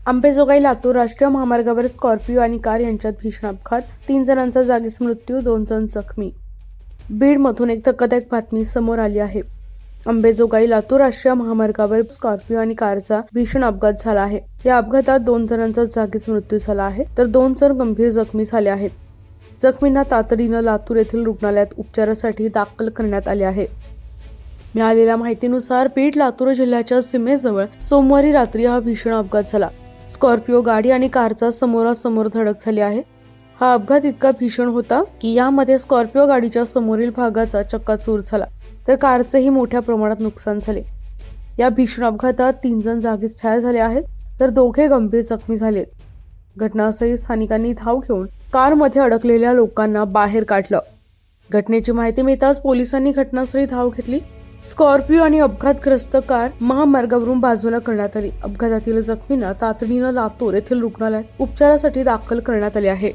अंबेजोगाई लातूर राष्ट्रीय महामार्गावर स्कॉर्पिओ आणि कार यांच्यात भीषण अपघात, 3 जणांचा जागीच मृत्यू, 2 जण जखमी. बीडमधून एक धक्कादायक बातमी समोर आली आहे. अंबेजोगाई लातूर राष्ट्रीय महामार्गावर स्कॉर्पिओ आणि कारचा भीषण अपघात झाला आहे. या अपघातात 2 जणांचा जागीच मृत्यू झाला आहे, तर 2 जण गंभीर जखमी झाले आहेत. जखमींना तातडीनं लातूर येथील रुग्णालयात उपचारासाठी दाखल करण्यात आले आहे. मिळालेल्या माहितीनुसार बीड लातूर जिल्ह्याच्या सीमेजवळ सोमवारी रात्री हा भीषण अपघात झाला. स्कॉर्पिओ गाडी आणि कारचा समोरासमोर धडक झाली आहे. हा अपघात इतका भीषण होता की यामध्ये स्कॉर्पिओ गाडीच्या समोरील भागाचा चक्काचूर झाला, तर कारचेही मोठ्या प्रमाणात नुकसान झाले. या भीषण अपघातात 3 जण जागीच ठार झाले आहेत, तर 2 गंभीर जखमी झालेत. घटनास्थळी स्थानिकांनी धाव घेऊन कारमध्ये अडकलेल्या लोकांना बाहेर काढलं. घटनेची माहिती मिळताच पोलिसांनी घटनास्थळी धाव घेतली. स्कॉर्पिओ आणि अपघातग्रस्त कार महामार्गावरून बाजूला करण्यात आली. अपघातातील जखमींना तातडीनं लातूर येथील रुग्णालयात उपचारासाठी दाखल करण्यात आले आहे.